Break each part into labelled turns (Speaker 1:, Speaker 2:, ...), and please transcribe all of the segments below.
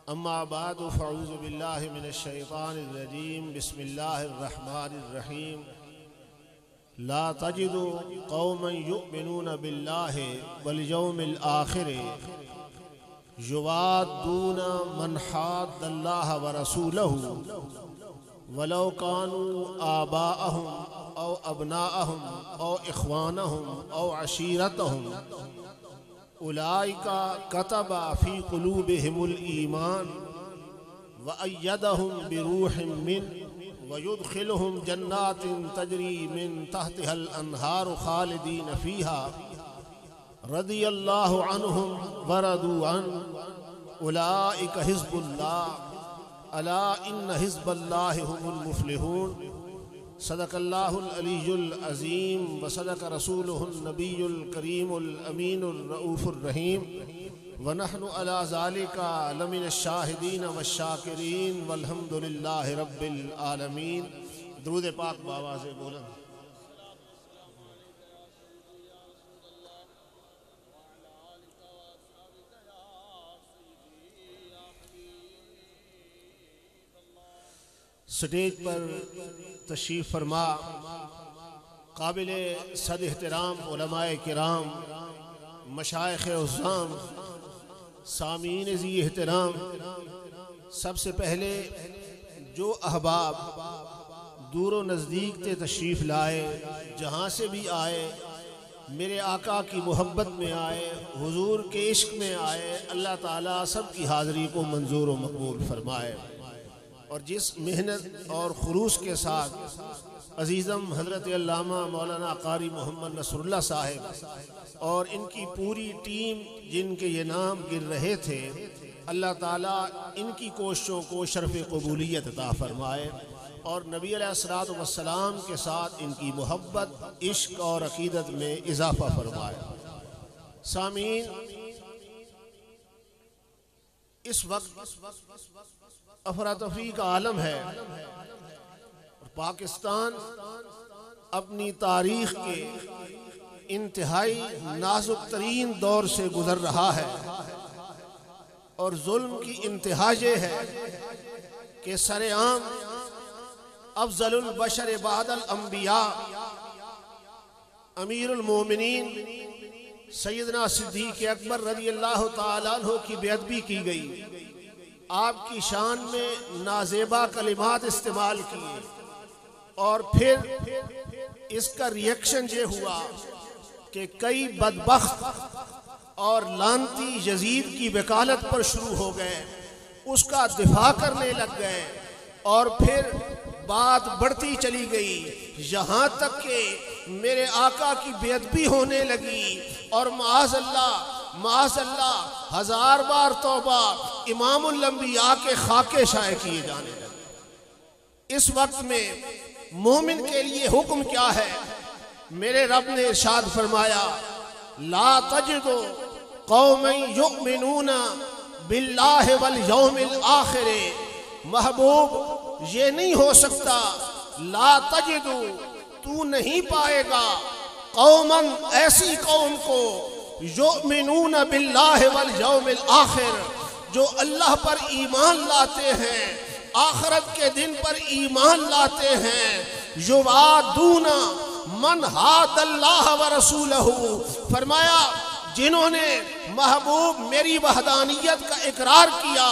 Speaker 1: اما بعد فاعوذ باللہ من الشیطان الرجیم بسم اللہ الرحمن الرحیم لا تجد قوما یؤمنون باللہ والیوم الآخر یوادون من حاد اللہ ورسولہ ولو كانوا آباءهم او ابناءهم او اخوانهم او عشیرتهم اولئک کتب فی قلوبهم الایمان وأیدهم بروح منه ويدخلهم جنات تجری من تحتها الانہار خالدین فیہا رضی اللہ عنہم ورضوا عنہ اولئک حزب اللہ الا ان حزب اللہ هم المفلحون صدق اللہ العلی العظیم وصدق رسولہ النبی الکریم الامین الرؤوف الرحیم ونحن علی ذالک لمن الشاہدین والشاکرین والحمد للہ رب العالمین۔ درود پاک بآواز بلند۔ سٹیج پر تشریف فرما قابل صد احترام علماء کرام، مشائخ عظام، سامعین ذی احترام، سب سے پہلے جو احباب دور و نزدیک سے تشریف لائے، جہاں سے بھی آئے، میرے آقا کی محبت میں آئے، حضور کے عشق میں آئے، اللہ تعالیٰ سب کی حاضری کو منظور و مقبول فرمائے۔ اور جس محنت اور خلوص کے ساتھ عزیزم حضرت علامہ مولانا قاری محمد نصر اللہ صاحب اور ان کی پوری ٹیم جن کے یہ نام گر رہے تھے، اللہ تعالیٰ ان کی کوششوں کو شرف قبولیت عطا فرمائے اور نبی علیہ الصلوۃ والسلام کے ساتھ ان کی محبت، عشق اور عقیدت میں اضافہ فرمائے۔ سامعین، اس وقت افراتفری کا عالم ہے اور پاکستان اپنی تاریخ کے انتہائی نازک ترین دور سے گزر رہا ہے اور ظلم کی انتہا یہ ہے کہ سر عام افضل البشر بعد الانبیاء امیر المومنین سیدنا صدیق اکبر رضی اللہ تعالیٰ عنہ کی بیعت بھی کی گئی، آپ کی شان میں نازیبا کلمات استعمال کیے اور پھر اس کا ریئیکشن یہ ہوا کہ کئی بدبخت اور لعنتی یزید کی وکالت پر شروع ہو گئے، اس کا دفاع کرنے لگ گئے اور پھر بات بڑھتی چلی گئی یہاں تک کہ میرے آقا کی بیعت بھی ہونے لگی اور معاذ اللہ ہزار بار توبہ امام الانبیاء کے خاکے شائع کیے جانے لگے۔ اس وقت میں مومن کے لیے حکم کیا ہے؟ میرے رب نے ارشاد فرمایا لا تجد قوما یؤمنون باللہ والیوم الآخر، محبوب یہ نہیں ہو سکتا، لا تجد تو نہیں پائے گا قوما ایسی قوم کو یؤمنون باللہ والیوم الآخر جو اللہ پر ایمان لاتے ہیں، آخرت کے دن پر ایمان لاتے ہیں، یوادون من حاد اللہ ورسولہ، فرمایا جنہوں نے محبوب میری وحدانیت کا اقرار کیا،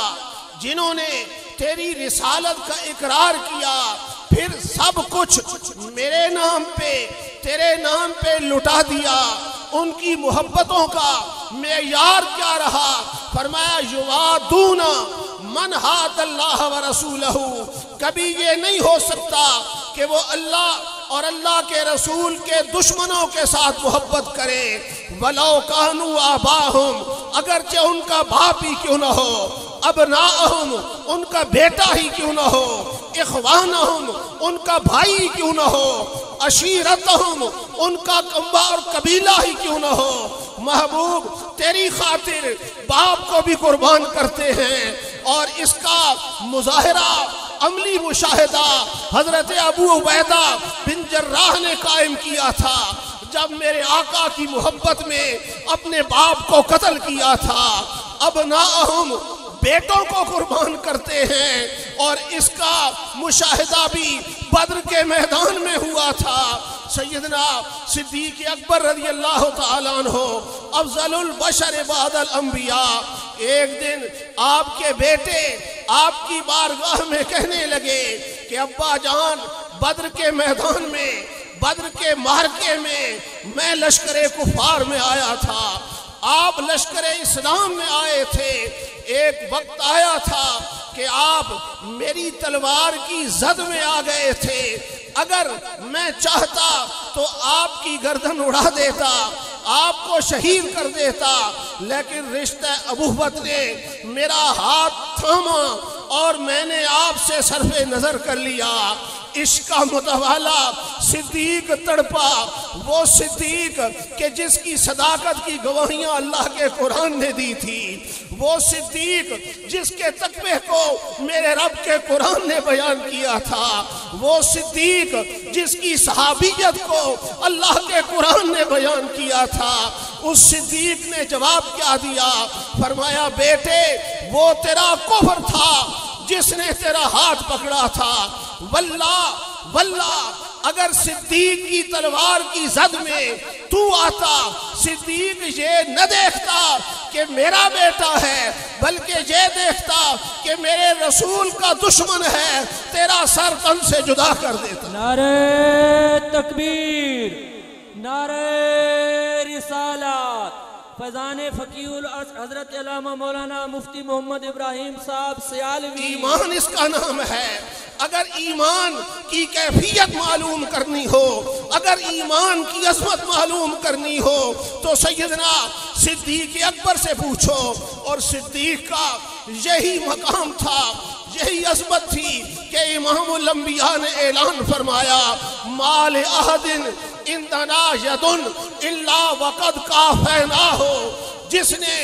Speaker 1: جنہوں نے تیری رسالت کا اقرار کیا، پھر سب کچھ میرے نام پہ تیرے نام پہ لٹا دیا، ان کی محبتوں کا معیار کیا رہا؟ فرمایا یوادون من حاد اللہ ورسولہ، کبھی یہ نہیں ہو سکتا کہ وہ اللہ اور اللہ کے رسول کے دشمنوں کے ساتھ محبت کریں، ولو کانوا آباہم، اگرچہ ان کا باپ ہی کیوں نہ ہو، ابناءہم، ان کا بیٹا ہی کیوں نہ ہو، اخوانہم، ان کا بھائی ہی کیوں نہ ہو، عشیرتہم، ان کا اور قبیلہ ہی کیوں نہ ہو، محبوب تیری خاطر باپ کو بھی قربان کرتے ہیں۔ اور اس کا مظاہرہ، عملی مشاہدہ حضرت ابو عبیدہ بن جراح نے قائم کیا تھا، جب میرے آقا کی محبت میں اپنے باپ کو قتل کیا تھا۔ ابناءہم، بیٹوں کو قربان کرتے ہیں، اور اس کا مشاہدہ بھی بدر کے میدان میں ہوا تھا۔ سیدنا صدیق اکبر رضی اللہ تعالیٰ عنہ افضل البشر بعد الانبیاء، ایک دن آپ کے بیٹے آپ کی بارگاہ میں کہنے لگے کہ ابا جان، بدر کے میدان میں، بدر کے معرکے میں لشکر کفار میں آیا تھا، آپ لشکر اسلام میں آئے تھے، ایک وقت آیا تھا کہ آپ میری تلوار کی زد میں آ گئے تھے، اگر میں چاہتا تو آپ کی گردن اڑا دیتا، آپ کو شہید کر دیتا، لیکن رشتہ ابوت نے میرا ہاتھ تھاما اور میں نے آپ سے صرف نظر کر لیا۔ عشق کا متوالا صدیق تڑپا، وہ صدیق کہ جس کی صداقت کی گواہیاں اللہ کے قرآن نے دی تھی، وہ صدیق جس کے تقوی کو میرے رب کے قرآن نے بیان کیا تھا، وہ صدیق جس کی صحابیت کو اللہ کے قرآن نے بیان کیا تھا۔ اس صدیق نے جواب کیا دیا؟ فرمایا بیٹے، وہ تیرا کفر تھا جس نے تیرا ہاتھ پکڑا تھا، واللہ اگر صدیق کی تلوار کی زد میں تو آتا، صدیق یہ نہ دیکھتا کہ میرا بیٹا ہے، بلکہ یہ دیکھتا کہ میرے رسول کا دشمن ہے، تیرا سر تن سے جدا کر دیتا۔
Speaker 2: نعرہ تکبیر، نعرہ رسالات، فیضان فقیہ الارض حضرت علامہ مولانا مفتی محمد ابراہیم صاحب سیالوی۔
Speaker 1: ایمان اس کا نام ہے۔ اگر ایمان کی کیفیت معلوم کرنی ہو، اگر ایمان کی عظمت معلوم کرنی ہو تو سیدنا صدیق اکبر سے پوچھو، اور صدیق کا یہی مقام تھا، یہی عظمت تھی کہ امام الانبیاء نے اعلان فرمایا مال احد عندنا ید الا وقد کافیناہ، جس نے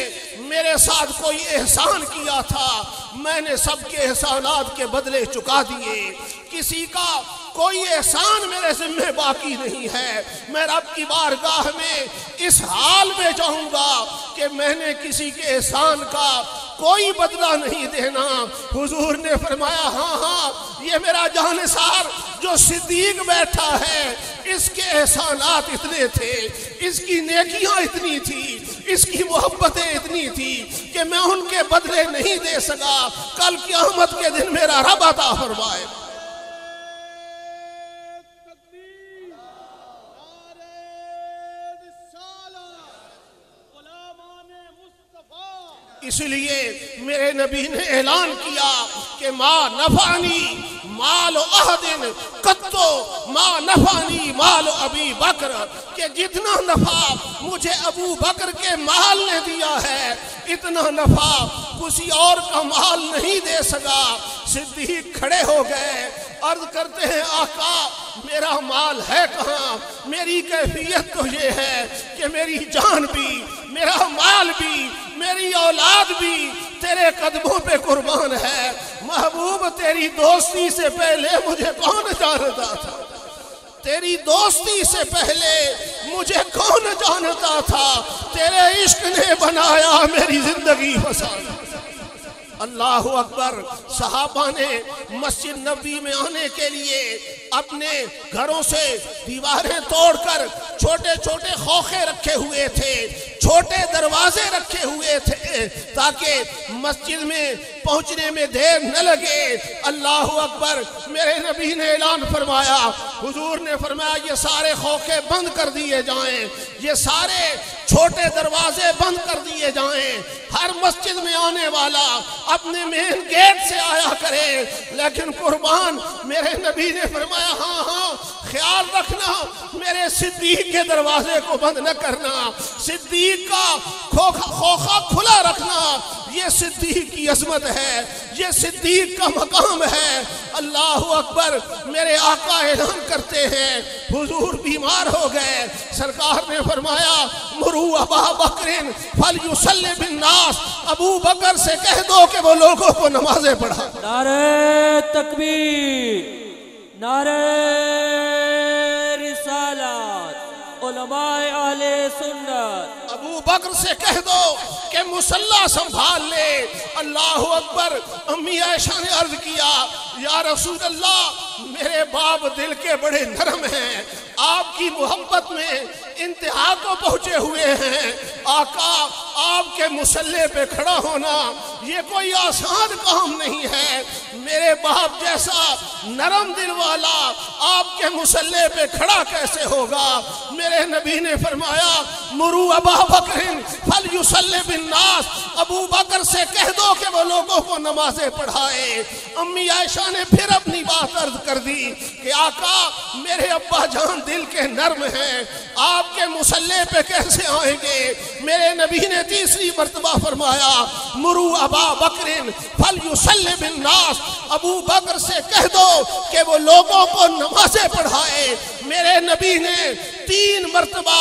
Speaker 1: میرے ساتھ کوئی احسان کیا تھا میں نے سب کے احسانات کے بدلے چکا دیے، کسی کا کوئی احسان میرے ذمہ باقی نہیں ہے۔ میں رب کی بارگاہ میں اس حال میں جاؤں گا کہ میں نے کسی کے احسان کا کوئی بدلہ نہیں دینا۔ حضور نے فرمایا ہاں یہ میرا جانثار جو صدیق بیٹھا ہے، اس کے احسانات اتنے تھے، اس کی نیکیاں اتنی تھی، اس کی محبتیں اتنی تھی کہ میں ان کے بدلے نہیں دے سکا، کل قیامت کے دن میرا رب عطا فرمائے۔ اس لیے میرے نبی نے اعلان کیا کہ ما نفعنی مال احد قطو ما نفعنی مال ابی بکر، کہ جتنا نفع مجھے ابو بکر کے مال نے دیا ہے اتنا نفع کسی اور کا مال نہیں دے سکا۔ صدیق کھڑے ہو گئے، عرض کرتے ہیں آقا میرا مال ہے کہاں؟ میری کیفیت تو یہ ہے کہ میری جان بھی، میرا مال بھی، میری اولاد بھی تیرے قدموں پہ قربان ہے۔ محبوب تیری دوستی سے پہلے مجھے کون جانتا تھا؟ تیری دوستی سے پہلے مجھے کون جانتا تھا؟ تیرے عشق نے بنایا میری زندگی فسانہ۔ اللہ اکبر۔ صحابہ نے مسجد نبوی میں آنے کے لیے اپنے گھروں سے دیواریں توڑ کر چھوٹے چھوٹے خوخے رکھے ہوئے تھے، چھوٹے دروازے رکھے ہوئے تھے تاکہ مسجد میں پہنچنے میں دیر نہ لگے۔ اللہ اکبر۔ میرے نبی نے اعلان فرمایا، حضور نے فرمایا یہ سارے خوخے بند کر دیے جائیں، یہ سارے چھوٹے دروازے بند کر دیے جائیں، ہر مسجد میں آنے والا اپنے مین گیٹ سے آیا کرے۔ لیکن قربان میرے نبی نے فرمایا ہاں خیال رکھنا میرے صدیق کے دروازے کو بند نہ کرنا، صدیق کا خوخہ کھلا رکھنا، یہ صدیق کی عظمت ہے، یہ صدیق کا مقام ہے۔ اللہ اکبر۔ میرے آقا اعلان کرتے ہیں حضور بیمار ہو گئے، سرکار نے فرمایا مرو ابا بکر فلیصلی بالناس، ابو بکر سے کہہ دو کہ وہ لوگوں کو نمازیں پڑھا۔
Speaker 2: نعرہ تکبیر، نعرہ رسالات، علماء اہل سنت۔
Speaker 1: ابو ابو بکر سے کہہ دو کہ مصلی سنبھال لے۔ اللہ اکبر۔ امی عائشہ نے عرض کیا یا رسول اللہ میرے باپ دل کے بڑے نرم ہیں، آپ کی محبت میں انتہا کو پہنچے ہوئے ہیں۔ آقا آپ کے مصلی پہ کھڑا ہونا یہ کوئی آسان کام نہیں ہے، میرے باپ جیسا نرم دل والا آپ کے مصلی پہ کھڑا کیسے ہوگا؟ میرے نبی نے فرمایا مرو ابا بکر فلیصلی بالناس، ابو بکر سے کہہ دو کہ وہ لوگوں کو نمازیں پڑھائے۔ امی عائشہ نے پھر اپنی بات عرض کر دی کہ آقا میرے ابا جان دل کے نرم ہیں، آپ کے مصلی پہ کیسے آئیں گے؟ میرے نبی نے تیسری مرتبہ فرمایا مرو ابا بکر فلیصلی بالناس، ابو بکر سے کہہ دو کہ وہ لوگوں کو نمازیں پڑھائے۔ میرے نبی نے 3 مرتبہ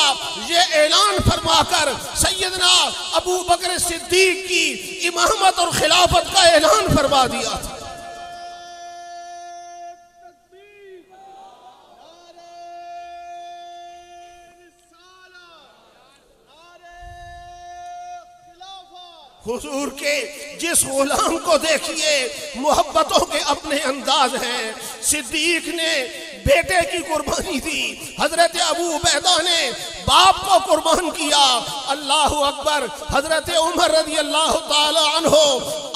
Speaker 1: یہ اعلان فرما کر سیدنا ابو بکر صدیق کی امامت اور خلافت کا اعلان فرما دیا تھا۔ حضور کے جس غلام کو دیکھیے محبتوں کے اپنے انداز ہیں۔ صدیق نے بیٹے کی قربانی دی، حضرت ابو عبیدہ نے باپ کو قربان کیا۔ اللہ اکبر۔ حضرت عمر رضی اللہ تعالی عنہ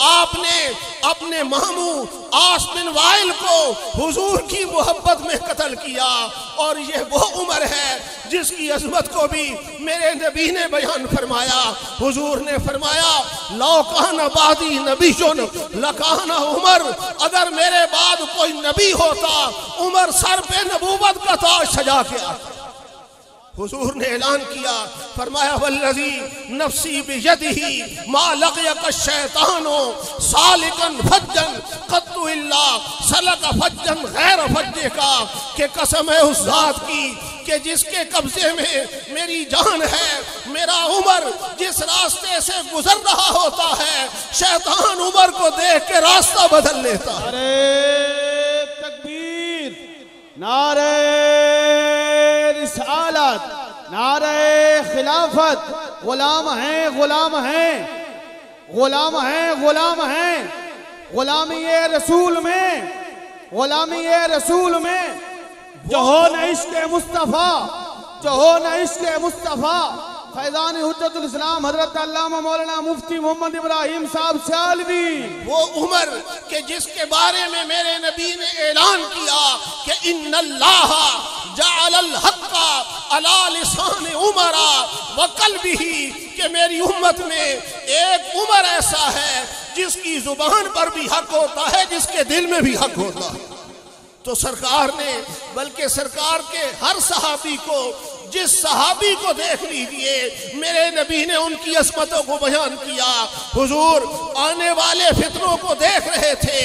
Speaker 1: آپ نے اپنے ماموں عاص بن وائل کو حضور کی محبت میں قتل کیا، اور یہ وہ عمر ہے جس کی عظمت کو بھی میرے نبی نے بیان فرمایا۔ حضور نے فرمایا لو کان بعدی نبی لکان عمر، اگر میرے بعد کوئی نبی ہوتا عمر سر پہ نبوت کا تاج سجا کے آتا۔ حضور نے اعلان کیا، فرمایا والذی نفسی بیدہ ما لقیک الشیطان سالکا فجا قط الا سلک فجا غیر فجک، کہ قسم ہے اس ذات کی کہ جس کے قبضے میں میری جان ہے، میرا عمر جس راستے سے گزر رہا ہوتا ہے شیطان عمر کو دیکھ کے راستہ بدل لیتا ہے۔
Speaker 3: نعرہ تکبیر، نعرہ رسالت، نعرہ خلافت۔ غلام ہیں، غلام ہیں، غلام ہیں، غلام ہیں، غلامی رسول میں، غلامی رسول میں جو ہو نہ عشق مصطفیٰ، جو ہو نہ عشق مصطفیٰ۔ فیضان حجت الاسلام حضرت علامہ مولانا مفتی محمد ابراہیم صاحب سیالوی،
Speaker 1: وہ عمر کہ جس کے بارے میں میرے نبی نے اعلان کیا کہ ان اللہ جعل الحق علی لسان عمر وقلبہ، کہ میری امت میں ایک عمر ایسا ہے جس کی زبان پر بھی حق ہوتا ہے، جس کے دل میں بھی حق ہوتا ہے۔ تو سرکار نے بلکہ سرکار کے ہر صحابی کو، جس صحابی کو دیکھ لیجئے میرے نبی نے ان کی عظمتوں کو بیان کیا۔ حضور آنے والے فتنوں کو دیکھ رہے تھے،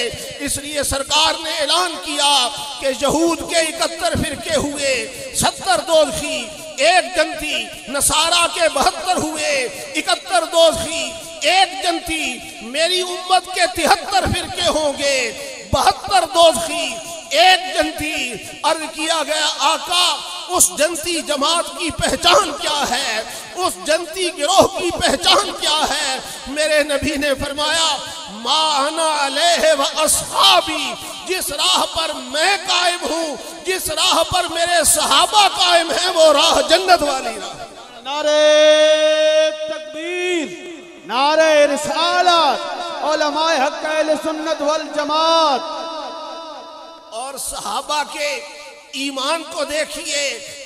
Speaker 1: اس لیے سرکار نے اعلان کیا کہ یہود کے 71 فرقے ہوئے، 70 دوزخی، 1 جنتی، نصارہ کے 72 ہوئے، 71 دوزخی، 1 جنتی، میری امت کے 73 فرقے ہوں گے، 72 دوزخی، 1 جنتی۔ عرض کیا گیا آقا اس جنتی جماعت کی پہچان کیا ہے، اس جنتی گروہ کی پہچان کیا ہے؟ میرے نبی نے فرمایا ما انا علیہ و اصحابی، جس راہ پر میں قائم ہوں، جس راہ پر میرے صحابہ قائم ہیں، وہ راہ جنت والی راہ۔
Speaker 3: نعرہ تکبیر، نعرہ رسالت، علماء حق اہل سنت والجماعت۔
Speaker 1: اور صحابہ کے ایمان کو دیکھیے،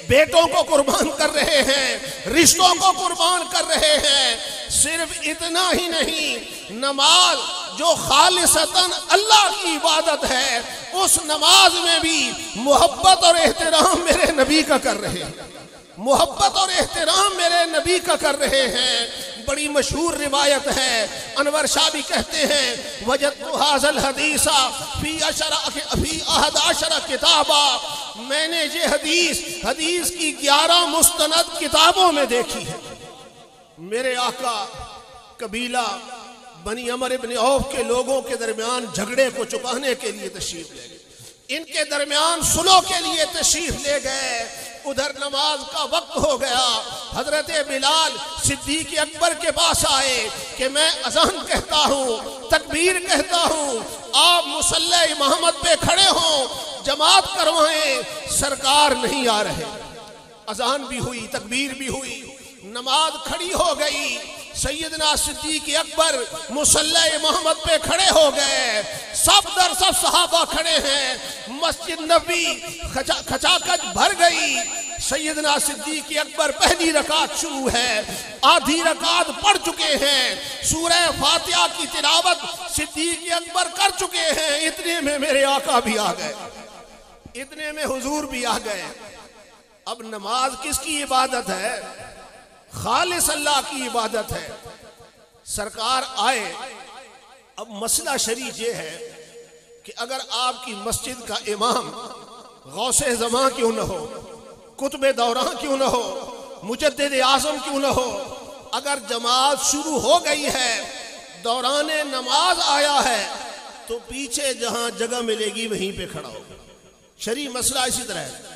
Speaker 1: بیٹوں کو قربان کر رہے ہیں، رشتوں کو قربان کر رہے ہیں۔ صرف اتنا ہی نہیں، نماز جو خالصتاً اللہ کی عبادت ہے، اس نماز میں بھی محبت اور احترام میرے نبی کا کر رہے ہیں، محبت اور احترام میرے نبی کا کر رہے ہیں۔ بڑی مشہور روایت ہے، انور شاہ بھی کہتے ہیں وجدت ھذا الحدیث فی 11 کتابا، میں نے یہ حدیث کی 11 مستند کتابوں میں دیکھی ہے۔ میرے آقا قبیلہ بنی عمر ابن عوف کے لوگوں کے درمیان جھگڑے کو چپانے کے لیے تشریف لے گئے۔ ان کے درمیان صلح کے لیے تشریف لے گئے. ادھر نماز کا وقت ہو گیا. حضرت بلال صدیق اکبر کے پاس آئے کہ میں اذان کہتا ہوں, تکبیر کہتا ہوں, آپ مصلی امامت پہ کھڑے ہوں, جماعت کروائیں. سرکار نہیں آ رہے. اذان بھی ہوئی, تکبیر بھی ہوئی, نماز کھڑی ہو گئی. سیدنا صدیق اکبر مصلی امامت پہ کھڑے ہو گئے. سب در سب صحابہ کھڑے ہیں. مسجد نبی کھچاکچ بھر گئی. سیدنا صدیق اکبر پہلی رکعت شروع ہے, آدھی رکعت پڑھ چکے ہیں, سورہ فاتحہ کی تلاوت صدیق اکبر کر چکے ہیں. اتنے میں میرے آقا بھی آ گئے, اتنے میں حضور بھی آ گئے. اب نماز کس کی عبادت ہے؟ خالص اللہ کی عبادت ہے. سرکار آئے. اب مسئلہ شریف یہ ہے کہ اگر آپ کی مسجد کا امام غوث زمان کیوں نہ ہو, قطب دوران کیوں نہ ہو, مجدد اعظم کیوں نہ ہو, اگر جماعت شروع ہو گئی ہے, دوران نماز آیا ہے, تو پیچھے جہاں جگہ ملے گی وہیں پہ کھڑا ہو. شرعی مسئلہ اسی طرح ہے,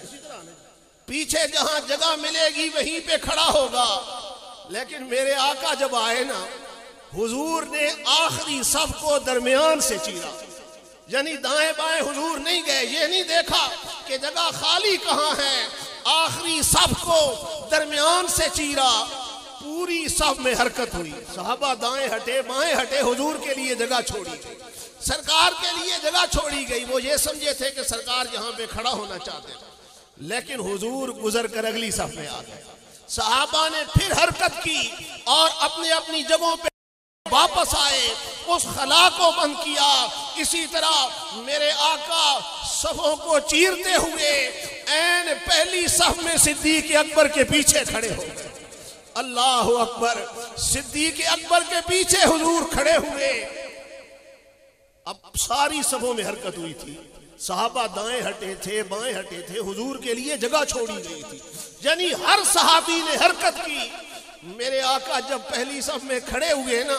Speaker 1: پیچھے جہاں جگہ ملے گی وہیں پہ کھڑا ہوگا. لیکن میرے آقا جب آئے نا, حضور نے آخری صف کو درمیان سے چیرا. یعنی دائیں بائیں حضور نہیں گئے, یہ نہیں دیکھا کہ جگہ خالی کہاں ہے, آخری صف کو درمیان سے چیرا. پوری صف میں حرکت ہوئی. صحابہ دائیں ہٹے بائیں ہٹے, حضور کے لیے جگہ چھوڑی گئی, سرکار کے لیے جگہ چھوڑی گئی. وہ یہ سمجھے تھے کہ سرکار جہاں پہ کھڑا ہونا چاہتے ہیں, لیکن حضور گزر کر اگلی صف میں آ گئے. صحابہ نے پھر حرکت کی اور اپنے اپنی جگہوں پہ واپس آئے, اس خلا کو بند کیا. اسی طرح میرے آقا صفوں کو چیرتے ہوئے عین پہلی صف میں صدیق اکبر کے پیچھے کھڑے ہو گئے. اللہ اکبر. صدیق اکبر کے پیچھے حضور کھڑے ہوئے. اب ساری صفوں میں حرکت ہوئی تھی. صحابہ دائیں ہٹے تھے بائیں ہٹے تھے, حضور کے لیے جگہ چھوڑی گئی تھی. یعنی ہر صحابی نے حرکت کی. میرے آقا جب پہلی صف میں کھڑے ہوئے نا,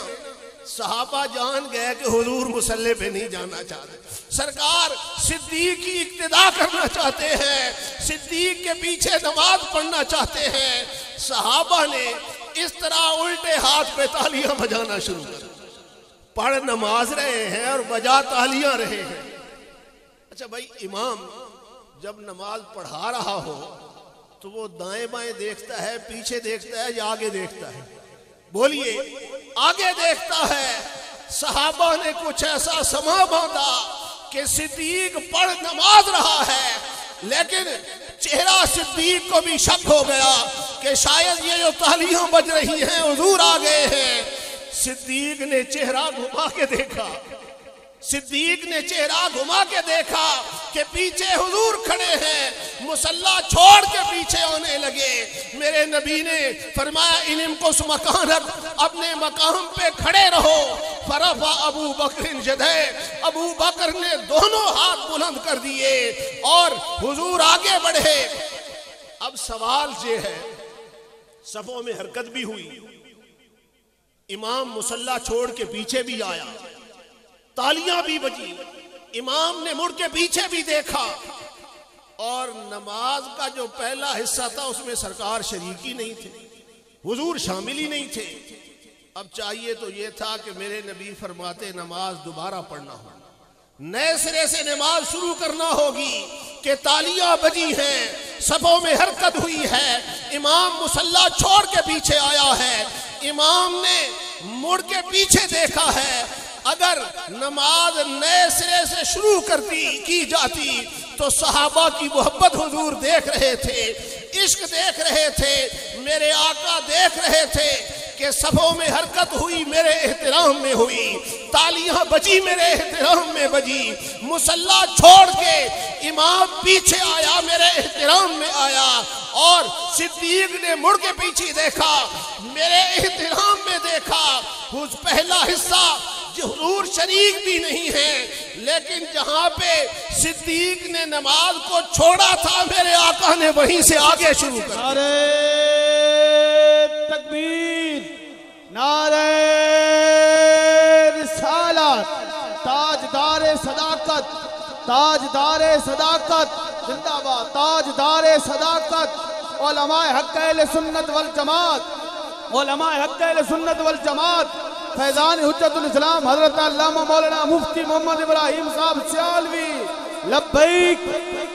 Speaker 1: صحابہ جان گئے کہ حضور مصلی پہ نہیں جانا چاہتے, سرکار صدیق کی اقتداء کرنا چاہتے ہیں, صدیق کے پیچھے نماز پڑھنا چاہتے ہیں. صحابہ نے اس طرح الٹے ہاتھ پہ تالیاں بجانا شروع کر. پڑھ نماز رہے ہیں اور بجا تالیاں رہے ہیں. اچھا بھائی, امام جب نماز پڑھا رہا ہو تو وہ دائیں بائیں دیکھتا ہے, پیچھے دیکھتا ہے یا آگے دیکھتا ہے؟ بولیے. آگے دیکھتا ہے. صحابہ نے کچھ ایسا سما باندھا کہ صدیق پڑھ نماز رہا ہے, لیکن چہرہ صدیق کو بھی شک ہو گیا کہ شاید یہ جو تالیاں بج رہی ہیں حضور آ گئے ہیں. صدیق نے چہرہ گھما کے دیکھا, صدیق نے چہرہ گھما کے دیکھا کہ پیچھے حضور کھڑے ہیں. مصلی چھوڑ کے پیچھے آنے لگے. میرے نبی نے فرمایا علم کو اس مکان رکھ, اپنے مقام پہ کھڑے رہو. فرفع ابو بکر یدیہ, ابو بکر نے دونوں ہاتھ بلند کر دیے اور حضور آگے بڑھے. اب سوال یہ ہے, صفوں میں حرکت بھی ہوئی, امام مصلی چھوڑ کے پیچھے بھی آیا, تالیاں بھی بجی, امام نے مڑ کے پیچھے بھی دیکھا, اور نماز کا جو پہلا حصہ تھا اس میں سرکار شریک ہی نہیں تھے, حضور شامل ہی نہیں تھے. اب چاہیے تو یہ تھا کہ میرے نبی فرماتے نماز دوبارہ پڑھنا ہو, نئے سرے سے نماز شروع کرنا ہوگی کہ تالیاں بجی ہیں, صفوں میں حرکت ہوئی ہے, امام مصلی چھوڑ کے پیچھے آیا ہے, امام نے مڑ کے پیچھے دیکھا ہے. اگر نماز نئے سرے سے شروع کی جاتی تو صحابہ کی محبت حضور دیکھ رہے تھے, عشق دیکھ رہے تھے, میرے آقا دیکھ رہے تھے کہ صفوں میں حرکت ہوئی میرے احترام میں ہوئی, تالیاں بجی میرے احترام میں بجی. مصلی چھوڑ کے امام پیچھے آیا, میرے احترام میں آیا, اور صدیق نے مڑ کے پیچھے دیکھا, میرے احترام میں دیکھا. پہلا حصہ حضور شریک بھی نہیں ہے, لیکن جہاں پہ صدیق نے نماز کو چھوڑا تھا میرے آقا نے وہیں سے آگے شروع کر.
Speaker 3: نعرہ تکبیر, نعرہ رسالت, تاجدار صداقت تاجدار صداقت زندہ باد تاجدار صداقت علماء حق اہل سنت والجماعت علماء حق اہل سنت والجماعت فیضان حجت الاسلام حضرت علامہ مولانا مفتی محمد ابراہیم صاحب سیالوی لبیک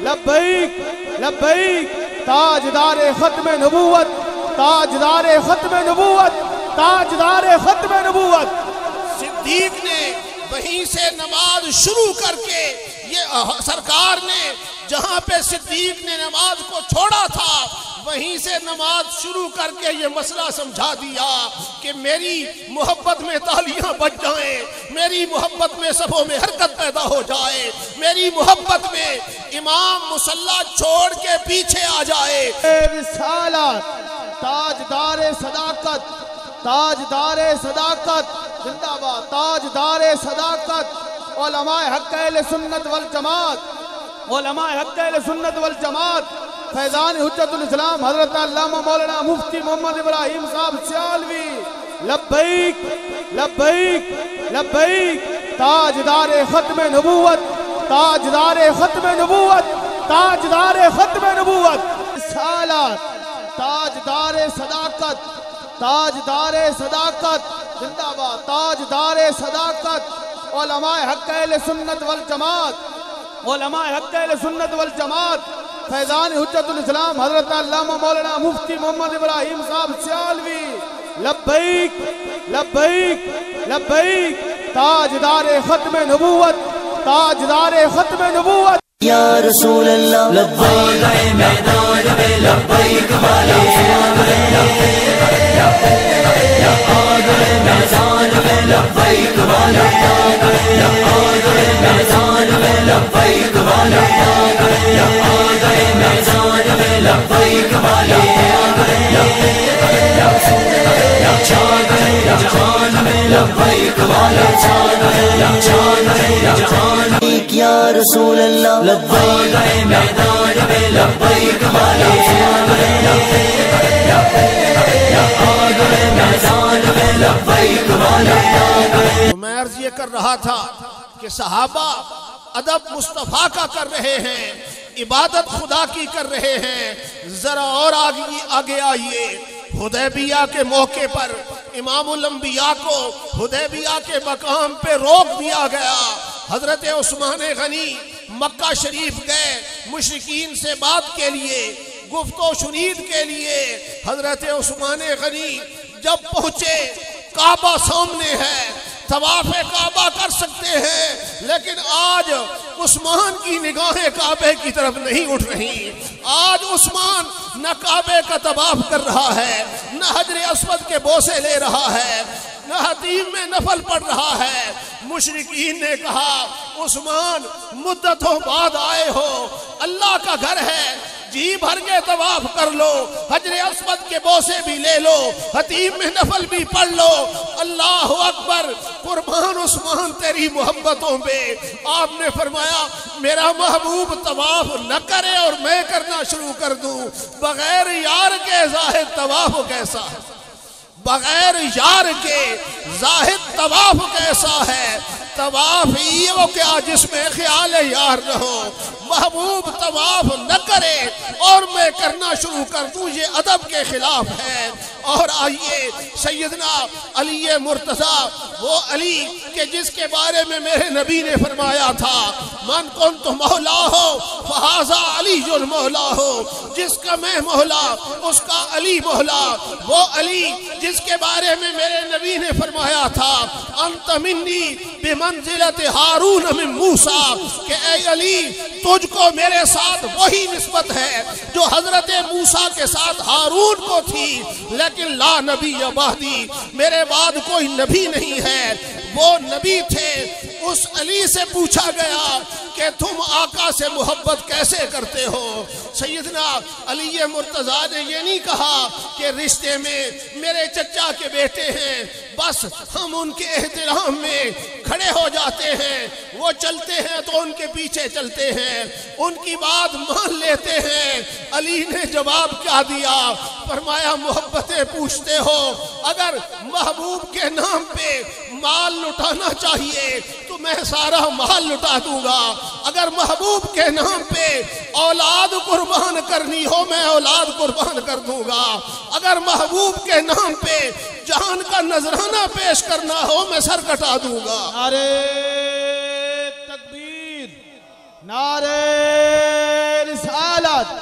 Speaker 3: لبیک لبیک تاجدار ختم نبوت تاجدار ختم نبوت تاجدار ختم نبوت
Speaker 1: صدیق نے وہیں سے نماز شروع کر کے یہ سرکار نے جہاں پہ صدیق نے نماز کو چھوڑا تھا وہیں سے نماز شروع کر کے یہ مسئلہ سمجھا دیا کہ میری محبت میں تالیاں بج جائیں، میری محبت میں صفوں میں حرکت پیدا ہو جائے، میری محبت میں امام مصلی چھوڑ کے پیچھے آ جائے۔
Speaker 3: رسالت تاجدار صداقت تاجدار صداقت زندہ باد تاجدار صداقت علماء حق اہل سنت والجماعت علماء حق اہل سنت والجماعت فیضان حجت الاسلام حضرت علامہ مولانا مفتی محمد ابراہیم صاحب سیالوی لبیک لبیک لبیک تاجدار ختم نبوت تاجدار ختم نبوت تاجدار ختم نبوت رسالت تاجدار صداقت تاجدار صداقت زندہ باد تاجدار صداقت علماء حق اہل سنت والجماعت علماء حق اہل سنت والجماعت فیضان حجت الاسلام حضرت علامہ مولانا مفتی محمد ابراہیم صاحب سیالوی لبیک لبیک لبیک تاجدار ختم نبوت تاجدار ختم نبوت
Speaker 4: یا رسول اللہ لبیک میدان میں لبیک والے میدان میں لبیک والے میدان میں لبیک والے میدان میں لبیک والے جان میں لبیک والے یا رسول اللہ لبیک میدان میں لبیک والے میدان میں لبیک والے۔
Speaker 1: میں عرض یہ کر رہا تھا کہ صحابہ ادب مصطفیٰ کا کر رہے ہیں، عبادت خدا کی کر رہے ہیں، ذرا اور آگے آئیے۔ حدیبیہ کے موقع پر امام الانبیاء کو حدیبیہ کے مقام پہ روک دیا گیا۔ حضرت عثمان غنی مکہ شریف گئے مشرکین سے بات کے لیے، گفت و شنید کے لیے۔ حضرت عثمان غنی جب پہنچے کعبہ سامنے ہے، طواف کعبہ کر سکتے ہیں، لیکن آج عثمان کی نگاہیں کعبے کی طرف نہیں اٹھ رہی۔ آج عثمان نہ کعبے کا طواف کر رہا ہے، نہ حجر اسود کے بوسے لے رہا ہے، نہ حتیم میں نفل پڑھ رہا ہے۔ مشرکین نے کہا عثمان مدتوں بعد آئے ہو، اللہ کا گھر ہے، جی بھر کے طواف کر لو، حجر اسود کے بوسے بھی لے لو، حتیم میں نفل بھی پڑھ لو۔ اللہ اکبر، قربان عثمان تیری محبتوں پہ۔ آپ نے فرمایا میرا محبوب طواف نہ کرے اور میں کرنا شروع کر دوں، بغیر یار کے زاہد طواف کیسا ہے، بغیر یار کے زاہد طواف کیسا ہے۔ طواف یہ وہ کیا جس میں خیال یار نہ ہو، محبوب طواف نہ کرے اور میں کرنا شروع کر دوں، یہ ادب کے خلاف ہے۔ اور آئیے سیدنا علی مرتضیٰ، وہ علی کہ جس کے بارے میں میرے نبی نے فرمایا تھا من کنت مولا ہو فہذا علی المولا ہو، جس کا میں مولا اس کا علی مولا۔ وہ علی جس کے بارے میں میرے نبی نے فرمایا تھا انت منی بمنزلت ہارون من موسیٰ، کہ اے علی تجھ کو میرے ساتھ وہی نسبت ہے جو حضرت موسیٰ کے ساتھ ہارون کو تھی، لیکن لا نبی بعدی، میرے بعد کوئی نبی نہیں ہے۔ وہ نبی تھے۔ اس علی سے پوچھا گیا کہ تم آقا سے محبت کیسے کرتے ہو؟ سیدنا علی مرتضیٰ نے یہ نہیں کہا کہ رشتے میں میرے چچا کے بیٹے ہیں بس ہم ان کے احترام میں کھڑے ہو جاتے ہیں، وہ چلتے ہیں تو ان کے پیچھے چلتے ہیں، ان کی بات مان لیتے ہیں۔ علی نے جواب کیا دیا؟ فرمایا محبتیں پوچھتے ہو، اگر محبوب کے نام پہ مال لٹانا چاہیے تو میں سارا مال لٹا دوں گا، اگر محبوب کے نام پہ اولاد قربان کرنی ہو میں اولاد قربان کر دوں گا، اگر محبوب کے نام پہ جان کا نذرانہ پیش کرنا ہو میں سر کٹا دوں گا۔
Speaker 3: نعرہ تکبیر، نعرہ رسالت،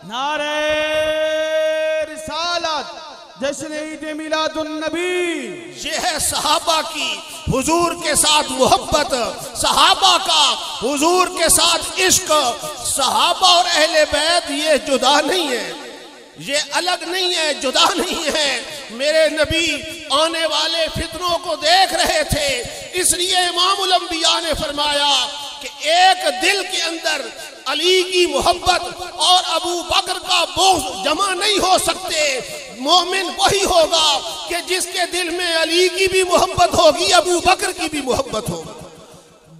Speaker 3: نعرہ رسالت، جشن عید میلاد النبی۔
Speaker 1: یہ ہے صحابہ کی حضور کے ساتھ محبت، صحابہ کا حضور کے ساتھ عشق۔ صحابہ اور اہل بیت یہ جدا نہیں ہے، یہ الگ نہیں ہے، جدا نہیں ہے۔ میرے نبی آنے والے فتنوں کو دیکھ رہے تھے، اس لیے امام الانبیاء نے فرمایا کہ ایک دل کے اندر علی کی محبت اور ابو بکر کا بغض جمع نہیں ہو سکتے۔ مومن وہی ہوگا کہ جس کے دل میں علی کی بھی محبت ہوگی، ابو بکر کی بھی محبت ہوگی،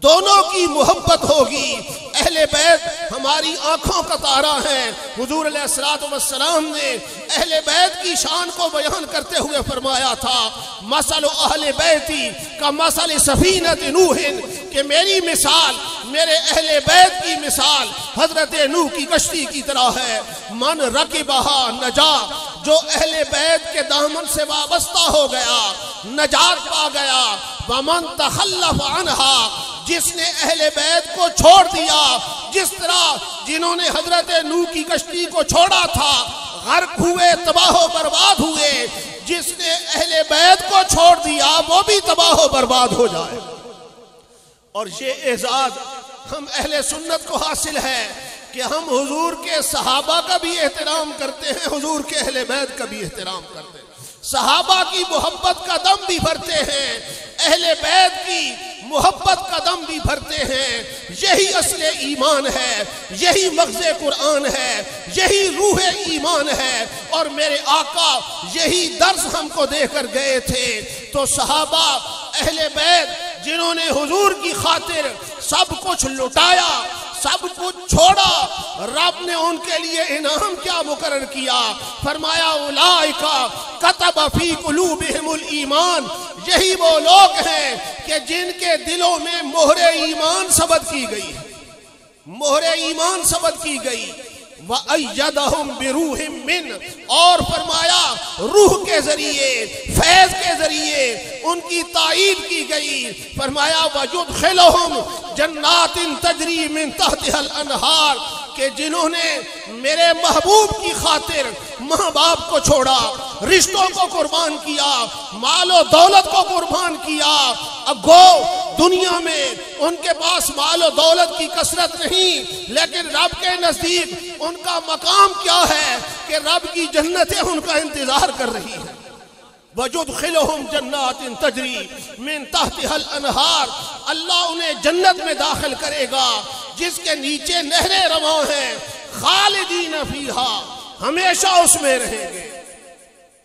Speaker 1: دونوں کی محبت ہوگی۔ اہل بیت ہماری آنکھوں کا تارا ہے۔ حضور علیہ السلام نے اہل بیت کی شان کو بیان کرتے ہوئے فرمایا تھا، مثل اہل بیتی کا مثل سفینۃ نوح، کہ میری مثال، میرے اہل بیت کی مثال حضرت نوح کی کشتی کی طرح ہے۔ من رکبہا نجا، جو اہل بیت کے دامن سے وابستہ ہو گیا نجات پا گیا۔ ومن تخلف عنہا، جس نے اہل بیت کو چھوڑ دیا، جس طرح جنہوں نے حضرت نوح کی کشتی کو چھوڑا تھا غرق ہوئے، تباہ و برباد ہوئے، جس نے اہل بیت کو چھوڑ دیا وہ بھی تباہ و برباد ہو جائے۔ اور یہ اعزاز ہم اہل سنت کو حاصل ہے کہ ہم حضور کے صحابہ کا بھی احترام کرتے ہیں، حضور کے اہل بیت کا بھی احترام کرتے ہیں، صحابہ کی محبت کا دم بھی بھرتے ہیں، اہل بیت کی محبت کا دم بھی بھرتے ہیں۔ یہی اصل ایمان ہے، یہی مغز قرآن ہے، یہی روح ایمان ہے۔ اور میرے آقا یہی درس ہم کو دے کر گئے تھے۔ تو صحابہ اہل بیت جنہوں نے حضور کی خاطر سب کچھ لٹایا، سب کچھ چھوڑا، رب نے ان کے لیے انعام کیا مقرر کیا؟ فرمایا اولئک کتب فی قلوبہم الایمان، یہی وہ لوگ ہیں کہ جن کے دلوں میں مہر ایمان ثبت کی گئی، مہر ایمان ثبت کی گئی۔ وَأَيَّدَهُمْ بِرُوحٍ مِّنْ، اور فرمایا روح کے ذریعے، فیض کے ذریعے ان کی تائید کی گئی۔ فرمایا وَيُدْخِلُهُمْ جَنَّاتٍ تَجْرِي مِن تَحْتِهَا الْأَنْهَارُ، کہ جنہوں نے میرے محبوب کی خاطر ماں باپ کو چھوڑا، رشتوں کو قربان کیا، مال و دولت کو قربان کیا، اب گو دنیا میں ان کے پاس مال و دولت کی کثرت نہیں، لیکن رب کے نزدیک ان کا مقام کیا ہے کہ رب کی جنتیں ان کا انتظار کر رہی ہیں۔ وَيُدْخِلُهُمْ جَنَّاتٍ تَجْرِي مِن تَحْتِهَا الْأَنْهَارُ، اللہ انہیں جنت میں داخل کرے گا جس کے نیچے نہریں رواں ہیں، خالدین فیہا، ہمیشہ اس میں رہیں گے۔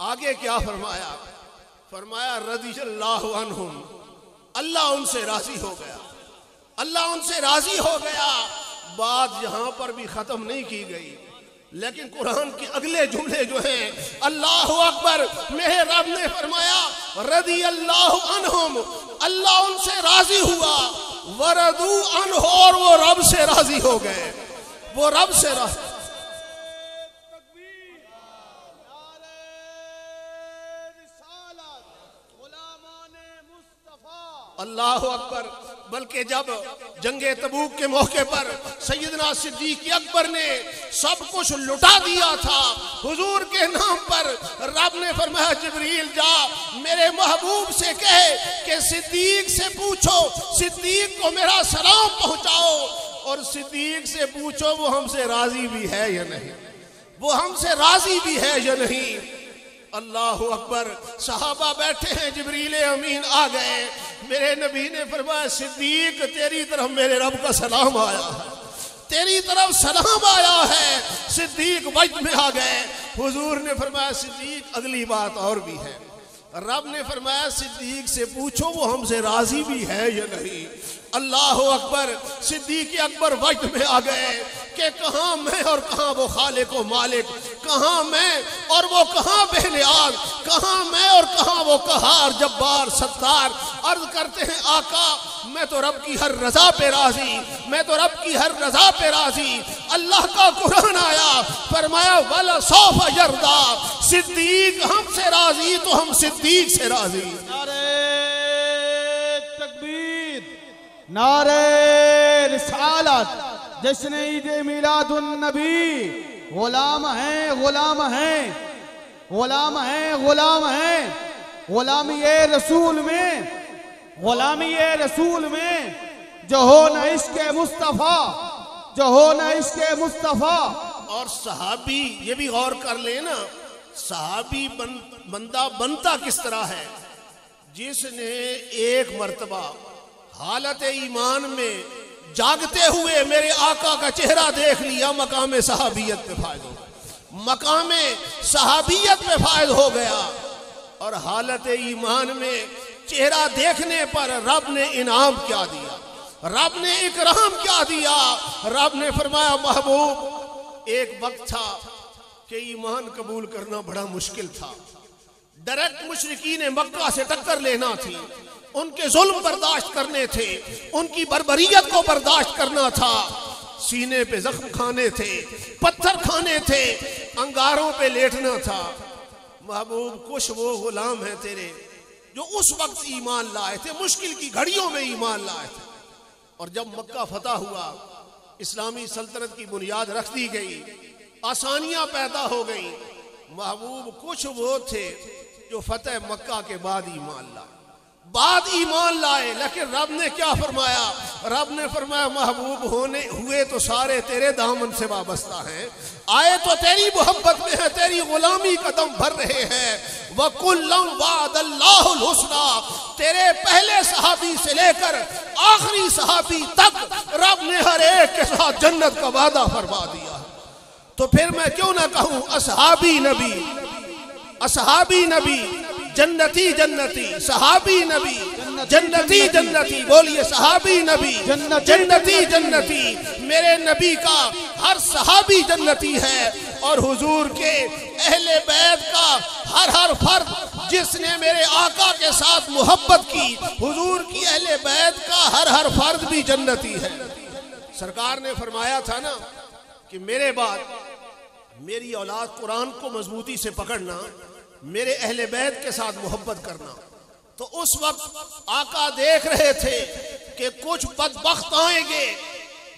Speaker 1: آگے کیا فرمایا؟ فرمایا رضی اللہ عنہم، اللہ ان سے راضی ہو گیا، اللہ ان سے راضی ہو گیا۔ بات یہاں پر بھی ختم نہیں کی گئی، لیکن قرآن کے اگلے جملے جو ہیں، اللہ اکبر، میرے رب نے فرمایا رضی اللہ عنہم، اللہ ان سے راضی ہوا، وردو عنہ، اور وہ رب سے راضی ہو گئے، وہ رب سے راضی۔ اللہ اکبر۔ بلکہ جب جنگ تبوک کے موقع پر سیدنا صدیق اکبر نے سب کچھ لٹا دیا تھا حضور کے نام پر، رب نے فرمایا جبریل جا میرے محبوب سے کہے کہ صدیق سے پوچھو، صدیق کو میرا سلام پہنچاؤ، اور صدیق سے پوچھو وہ ہم سے راضی بھی ہے یا نہیں، وہ ہم سے راضی بھی ہے یا نہیں۔ اللہ اکبر۔ صحابہ بیٹھے ہیں، جبریل امین آ گئے، میرے نبی نے فرمایا صدیق تیری طرف میرے رب کا سلام آیا ہے، تیری طرف سلام آیا ہے۔ صدیق وجد میں آ گئے، حضور نے فرمایا صدیق اگلی بات اور بھی ہے، رب نے فرمایا صدیق سے پوچھو وہ ہم سے راضی بھی ہے یا نہیں۔ اللہ اکبر۔ صدیق اکبر وجد میں آ گئے کہ کہاں میں اور کہاں وہ خالق و مالک، کہاں میں اور وہ کہاں بے نیاز، کہاں میں اور کہاں وہ قہار جبار ستار۔ عرض کرتے ہیں آقا میں تو رب کی ہر رضا پہ راضی، میں تو رب کی ہر رضا پہ راضی۔ اللہ کا قرآن آیا، فرمایا وَلَسَوْفَ يَرْضَىٰ، صدیق ہم سے راضی تو ہم صدیق سے راضی۔
Speaker 3: نعرہ تکبیر، نعرہ رسالت، جشن عید میلاد النبی، غلام ہیں غلام ہیں غلام ہیں غلام ہیں، غلامی رسول میں، غلامی رسول میں جو ہو نہ عشق مصطفیٰ، جو ہو نہ عشق مصطفیٰ۔
Speaker 1: اور صحابی یہ بھی غور کر لیں نا، صحابی بندہ بنتا کس طرح ہے؟ جس نے ایک مرتبہ حالت ایمان میں جاگتے ہوئے میرے آقا کا چہرہ دیکھ لیا، مقام صحابیت پہ فائد ہو گیا، مقام صحابیت پہ فائد ہو گیا۔ اور حالت ایمان میں چہرہ دیکھنے پر رب نے انعام کیا دیا، رب نے اکرام کیا دیا۔ رب نے فرمایا محبوب ایک وقت تھا کہ ایمان قبول کرنا بڑا مشکل تھا، ڈائریکٹ مشرکین مکہ سے ٹکر لینا تھی، ان کے ظلم برداشت کرنے تھے، ان کی بربریت کو برداشت کرنا تھا، سینے پہ زخم کھانے تھے، پتھر کھانے تھے، انگاروں پہ لیٹنا تھا۔ محبوب کچھ وہ غلام ہیں تیرے جو اس وقت ایمان لائے تھے، مشکل کی گھڑیوں میں ایمان لائے تھے۔ اور جب مکہ فتح ہوا، اسلامی سلطنت کی بنیاد رکھ دی گئی، آسانیاں پیدا ہو گئیں، محبوب کچھ وہ تھے جو فتح مکہ کے بعد ایمان لائے، لیکن رب نے کیا فرمایا؟ رب نے فرمایا محبوب ہوئے تو سارے تیرے دامن سے وابستہ ہیں، آئے تو تیری محبت میں ہیں، تیری غلامی کا دم بھر رہے ہیں۔ وَكُلًّا وَعَدَ اللَّهُ الْحُسْنَىٰ، تیرے پہلے صحابی سے لے کر آخری صحابی تک رب نے ہر ایک کے ساتھ جنت کا وعدہ فرما دیا۔ تو پھر میں کیوں نہ کہوں اصحابی نبی، اصحابی نبی جنتی جنتی، صحابی نبی جنتی جنتی، بولیے صحابی نبی جنتی جنتی۔ میرے نبی کا ہر صحابی جنتی ہے، اور حضور کے اہل بیت کا ہر فرد جس نے میرے آقا کے ساتھ محبت کی، حضور کی اہل بیت کا ہر فرد بھی جنتی ہے۔ سرکار نے فرمایا تھا نا کہ میرے بعد میری اولاد قرآن کو مضبوطی سے پکڑنا، میرے اہل بیت کے ساتھ محبت کرنا۔ تو اس وقت آقا دیکھ رہے تھے کہ کچھ بدبخت آئیں گے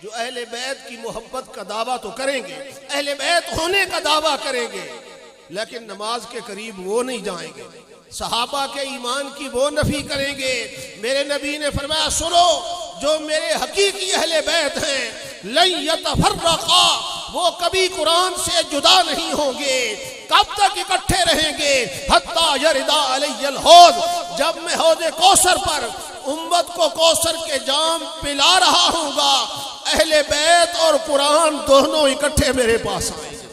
Speaker 1: جو اہل بیت کی محبت کا دعویٰ تو کریں گے، اہل بیت ہونے کا دعویٰ کریں گے، لیکن نماز کے قریب وہ نہیں جائیں گے، صحابہ کے ایمان کی وہ نفی کریں گے۔ میرے نبی نے فرمایا سنو، جو میرے حقیقی اہل بیت ہیں لن یتفرقا، وہ کبھی قرآن سے جدا نہیں ہوں گے۔ کب تک اکٹھے رہیں گے؟ حتی یردا علی الحوض، جب میں حوض کوثر پر امت کو کوثر کے جام پلا رہا ہوں گا، اہل بیت اور قرآن دونوں اکٹھے میرے پاس آئیں گے۔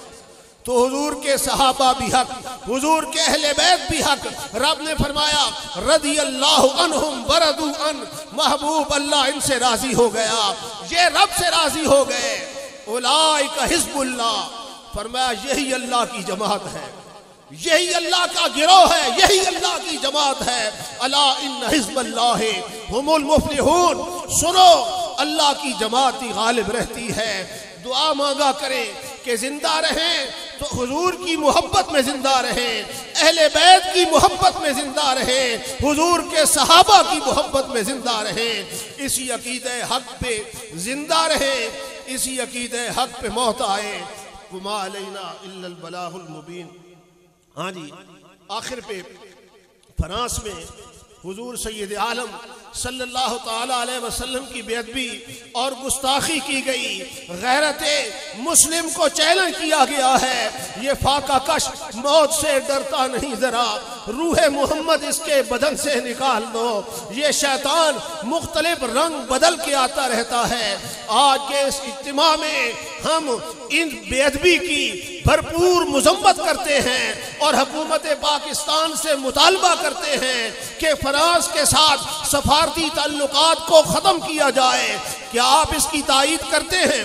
Speaker 1: تو حضور کے صحابہ بھی حق، حضور کے اہل بیت بھی حق۔ رب نے فرمایا رضی اللہ عنہم ورضوا عنہ، محبوب اللہ ان سے راضی ہو گیا، یہ رب سے راضی ہو گئے۔ اولئک حزب اللہ، فرمایا یہی اللہ کی جماعت ہے، یہی اللہ کا گروہ ہے، یہی اللہ کی جماعت ہے۔ الا ان حزب اللہ هم المفلحون، سنو اللہ کی جماعت ہی غالب رہتی ہے۔ دعا مانگا کریں کہ زندہ رہیں تو حضور کی محبت میں زندہ رہیں، اہل بیت کی محبت میں زندہ رہیں، حضور کے صحابہ کی محبت میں زندہ رہیں، اسی عقیدہ حق پہ زندہ رہیں، اسی عقیدہ حق پہ موت آئے۔ وما علینا الا البلاغ المبین۔ ہاں جی، آخر پہ فرانس میں حضور سید عالم صلی اللہ تعالیٰ علیہ وسلم کی بے ادبی اور گستاخی کی گئی، غیرت مسلم کو چیلنج کیا گیا ہے، یہ فاقہ کش موت سے ڈرتا نہیں ذرا، روح محمد اس کے بدن سے نکال دو، یہ شیطان مختلف رنگ بدل کے آتا رہتا ہے۔ آج کے اس اجتماع میں ہم ان بے ادبی کی بھرپور مذمت کرتے ہیں اور حکومت پاکستان سے مطالبہ کرتے ہیں کہ فرانس کے ساتھ سفارتی تعلقات کو ختم کیا جائے۔ کیا آپ اس کی تائید کرتے ہیں؟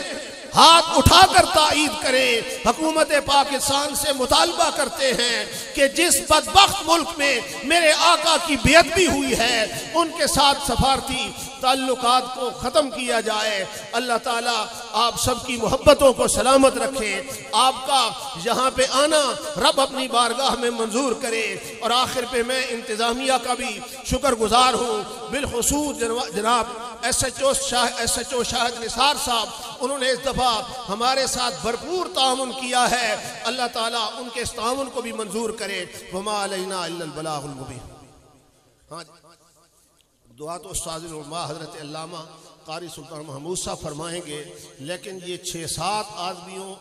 Speaker 1: ہاتھ اٹھا کر تائید کریں۔ حکومت پاکستان سے مطالبہ کرتے ہیں کہ جس بدبخت ملک میں میرے آقا کی بیعت ہوئی ہے ان کے ساتھ سفارتی تعلقات کو ختم کیا جائے۔ اللہ تعالیٰ آپ سب کی محبتوں کو سلامت رکھے، آپ کا یہاں پہ آنا رب اپنی بارگاہ میں منظور کرے۔ اور آخر پہ میں انتظامیہ کا بھی شکر گزار ہوں، بالخصوص جناب ایس ایچ او شاہد نثار صاحب، انہوں نے اس دفعہ ہمارے ساتھ بھرپور تعاون کیا ہے۔ اللہ تعالیٰ ان کے اس تعاون کو بھی منظور کرے۔ وما علینا الا البلاغ المبین۔ ہاں دعا تو استاد العلماء حضرت علامہ قاری سلطان محمود صاحب فرمائیں گے، لیکن یہ 6-7 آدمیوں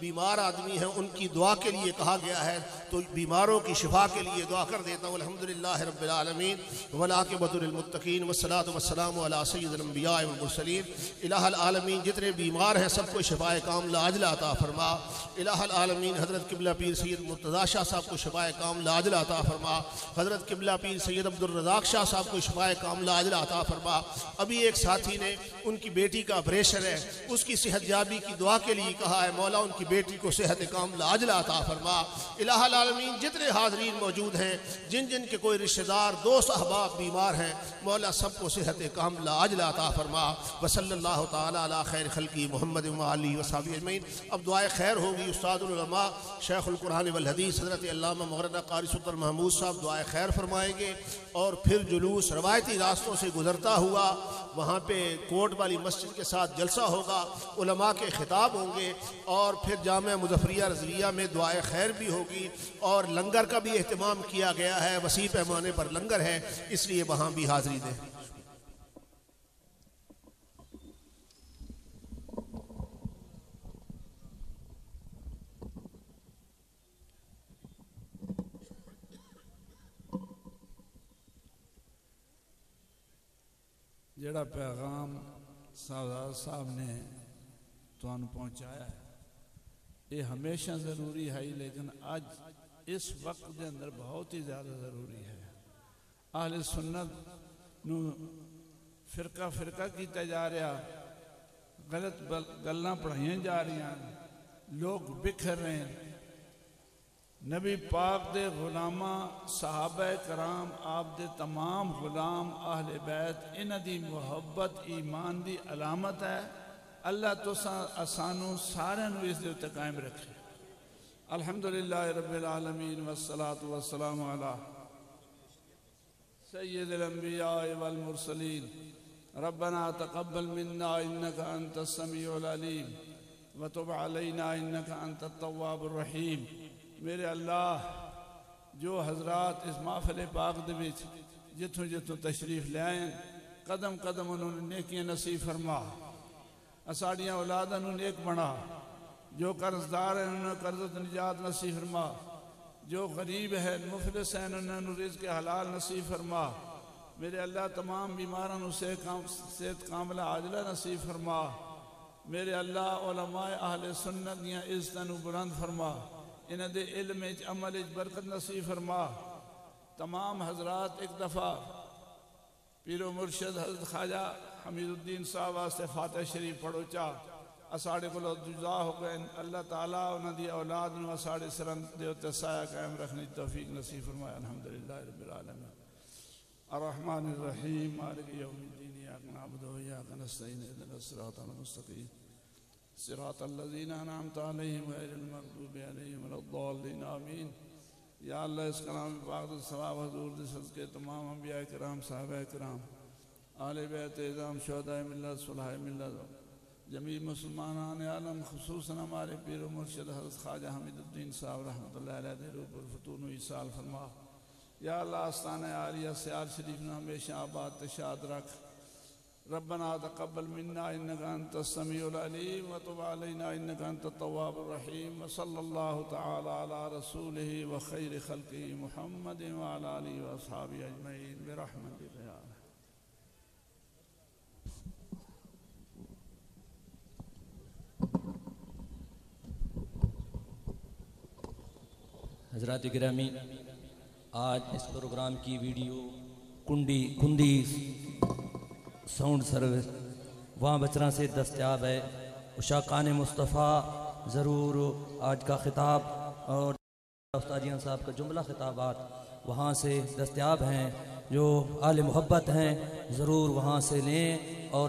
Speaker 1: بیمار آدمی ہیں، ان کی دعا کے لیے کہا گیا ہے، تو بیماروں کی شفا کے لیے دعا کر دیتا ہوں۔ الحمدللہ رب العالمین والعاقبۃ للمتقین والصلاۃ والسلام علی سید الانبیاء والمرسلین۔ الہ العالمین جتنے بیمار ہیں سب کو شفائے کاملہ عاجلہ عطا فرما۔ الہ العالمین حضرت قبلہ پیر سید مرتضیٰ شاہ صاحب کو شفائے کاملہ عاجلہ عطا فرما۔ حضرت قبلہ پیر سید عبدالرزاق شاہ صاحب کو شفائے کاملہ عاجلہ عطا فرما۔ ابھی ایک ساتھی نے ان کی بیٹی کا آپریشن ہے، اس کی صحت یابی کی دعا کے لیے کہا ہے، مولا ان کی بیٹی کو صحت کاملہ عاجلہ عطا فرما۔ الہ العالمین جتنے حاضرین موجود ہیں، جن جن کے کوئی رشتہ دار دوست احباب بیمار ہیں، مولا سب کو صحت کاملہ عاجلہ عطا فرما۔ وصلی اللہ تعالی علی خیر خلقی محمد وآلہ وصحبہ اجمعین۔ اب دعائے خیر ہوگی، استاد العلماء شیخ القرآن والحدیث حضرت علامہ مولانا قاری سلطان محمود صاحب دعائے خیر فرمائیں گے، اور پھر جلوس روایتی راستوں سے گزرتا ہوا وہاں پہ کوٹ والی مسجد کے ساتھ جلسہ ہوگا، علماء کے خطاب ہوں گے، اور پھر جامعہ مظفریہ رضویہ میں دعائے خیر بھی ہوگی، اور لنگر کا بھی اہتمام کیا گیا ہے، وسیع پیمانے پر لنگر ہے، اس لیے وہاں بھی حاضری دیں۔
Speaker 5: جڑا پیغام صاحب نے تانوں پہنچایا ہے یہ ہمیشہ ضروری ہے، لیکن آج اس وقت دے اندر بہت ہی زیادہ ضروری ہے۔ اہل سنت نو فرقہ فرقہ کیتا جا رہا، غلط گلاں پڑھائیاں جا رہی ہیں، لوگ بکھر رہے ہیں۔ نبی پاک دے غلاماں صحابہ کرام آپ دے تمام غلام اہل بیت انہ دی محبت ایمان دی علامت ہے۔ اللہ تو اسانو سارے نو اس دے اتے قائم رکھے۔ الحمدللہ رب العالمین والصلاة والسلام علی سید الانبیاء والمرسلین۔ ربنا تقبل منا انکا انت السمیع العلیم وتب علینا انکا انت التواب الرحیم۔ میرے اللہ جو حضرات اس محفل پاک دے وچ جتوں جتوں تشریف لے آئیں، قدم قدم انہوں نے نیکیاں نصیب فرما، اساڑیاں اولاداں انہوں نے نیک بنا، جو قرضدار ہیں انہوں نے قرضت نجات نصیب فرما، جو غریب ہے مفلس ہیں انہوں نے رزق حلال نصیب فرما۔ میرے اللہ تمام بیماروں سے صحت کاملہ عاجلہ نصیب فرما۔ میرے اللہ علماء اہل سنت دیاں عزتاں بلند فرما، انہ دے علم عمل برکت نصیب فرما۔ تمام حضرات ایک دفعہ پیر و مرشد حضرت خواجہ حمید الدین صاحب واسطے فاتح شریف پڑھو چاہ اساڑے کو جزا ہو گئے۔ اللہ تعالیٰ انہ دی اولاد نو اساڑے سرند دے اتے سایہ قائم رکھنے توفیق نصیب فرمائے۔ الحمدللہ رب العالمین الرحمن الرحیم مالک یوم الدین ایاک نعبد و ایاک نستعین اهدنا الصراط المستقیم صراط الذین انعمت علیہم غیر المغضوب علیہم ولا الضالین آمین۔ یا اللہ اس کلام پاک ثواب حضور دے صدقے تمام انبیاء کرام صحابہ کرام آل بیت اعظام شہداء ملت صلحاء ملت جمیع مسلمانان عالم خصوصاً ہمارے پیر و مرشد حضرت خواجہ حمید الدین صاحب رحمۃ اللہ علیہ دے روح پر فتون و ایصال فرما۔ یا اللہ آستانہ عالیہ سیال شریف نے ہمیشہ آباد تشاد رکھ۔ ربنا تقبل منا انکا انت السمیع العلیم وتب علینا انکا انت التواب الرحیم۔ وصلی اللہ تعالی علی رسولہ وخیر خلقہ محمد وعلی آلہ واصحابہ اجمعین برحمتک یا ارحم۔
Speaker 2: حضرات گرامی، آج اس پروگرام کی ویڈیو کندی ساؤنڈ سروس وہاں بچرا سے دستیاب ہے۔ اشاقان مصطفیٰ ضرور آج کا خطاب اور استادیان صاحب کا جملہ خطابات وہاں سے دستیاب ہیں، جو اہل محبت ہیں ضرور وہاں سے لیں اور